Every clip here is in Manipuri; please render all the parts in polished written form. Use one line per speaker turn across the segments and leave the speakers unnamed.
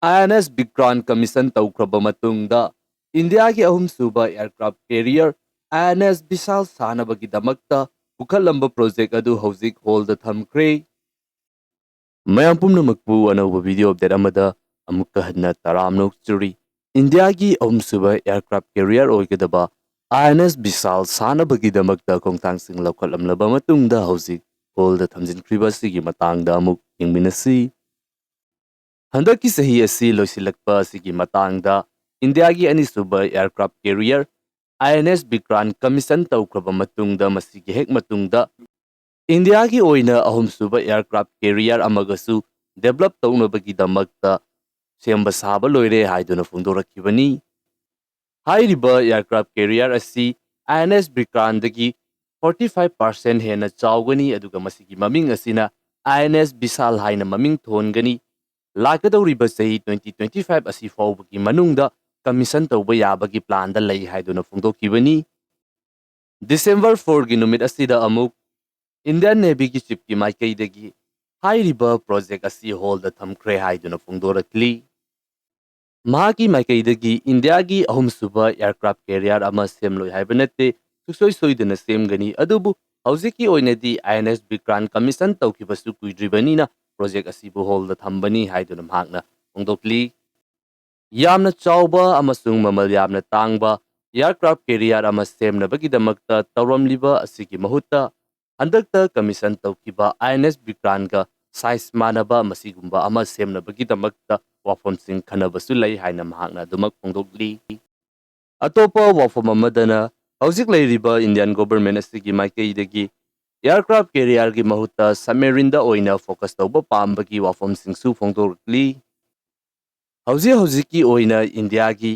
INS Bikran Commission taukraba matungda India ki Ahum Suba aircraft carrier INS Vishal sanabagi damakta pukhalamba project adu hauzik hold the thamkre mayam pumnamakpu anauba video update amada amukka hadna taramnok churi India ki Ahum Suba aircraft carrier oigadaba INS Vishal sanabagi damakta kongtang sing laukalamlaba matungda hauzik hold the thamjinkhriba sigi matangda amuk ingminasi Handaki sahi asi loisilakpa asigi matangda Indiagi anisuba aircraft carrier INS Bikran Commission taukraba matungda masigi hek matungda Indiagi oina Ahum Suba aircraft carrier amagasu develop taunabagi damakta semba saba loire haiduna fungdorakibani Hairiba aircraft carrier asi INS Bikran dagi 45% hena chawgani aduga masigi maming asina INS Bisal haina maming thongani Lakadawriba sahi 2025 asi faubagi manungda commission tauba yabagi plan da lay haiduna fungdokibani December 4 gi numit asida amuk Indian Navy ki chief ki maikaidagi hairiba project asi hold da thamkre haiduna fungdorakli Mahaki maikaidagi India gi Ahum Suba aircraft carrier ama semloi haibanate susoi soiduna semgani adubu hauziki oinadi INS Bikran commission taukibasu kuidribanina project asibu hold the thambani haiduna mahakna fongdokli yamna chawba amasung mamal yamna tangba aircraft carrier ama semnabagidamagta tawramliba asigi mahutta handakta commission tawkiba INS Bikranga size manaba masigumba ama semnabagidamagta wafomsing khanabasu lay haina mahakna dumak fongdokli atopa wafom amadana hauzik layriba Indian government asigi maikaidagi aircraft carrier gi mahutta submarine da oina focus tawba pambagi wafomsing su fongdokli hauzik oina India gi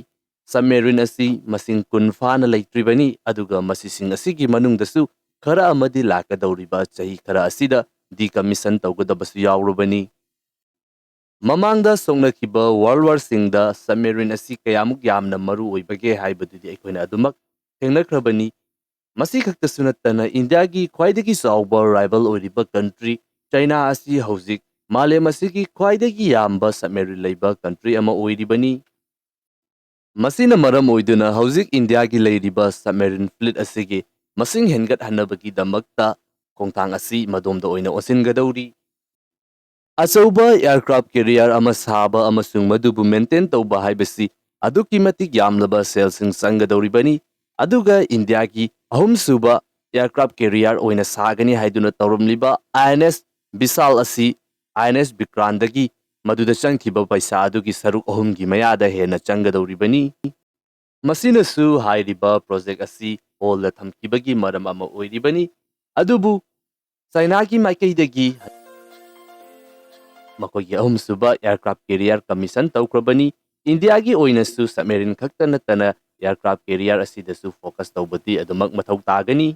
submarine asi masing kun fana laitribani aduga masising asigi manungdasu khara amadi lakadawriba chahi khara asida decommission tawgadabasu yawrubani Mamangda songnakiba World War singda submarine asi kayamuk yamna maru oibage haibadudi aikoina adumak thengnakrabani masi khakta sunattana India gi khwaidagi chawba rival oiriba country China asi hauzik malem asigi khwaidagi yamba submarine leiba country ama oiribani masina maram oiduna hauzik India gi leiriba submarine fleet asigi masing hengat hanabagi damakta kongtang asi madomda oina osingadawri Achauba aircraft carrier ama saba amasung madubu maintain tauba haibasi aduki matik yamlaba selsing sangadawribani aduga India gi Ahum Suba aircraft carrier oina sagani haiduna tawramliba INS Bisal asi INS Bikrandagi maduda changkiba paisa adugi saruk ahum gi mayada hena changadawribani masinasu hairiba project asi holda thamkibagi maram ama oiribani adubu China gi maikaidagi Makogi Ahum Suba aircraft carrier commission taukrabani India gi oinasu submarine khakta natana aircraft carrier asidasu focus tawbati adumak mathau tagani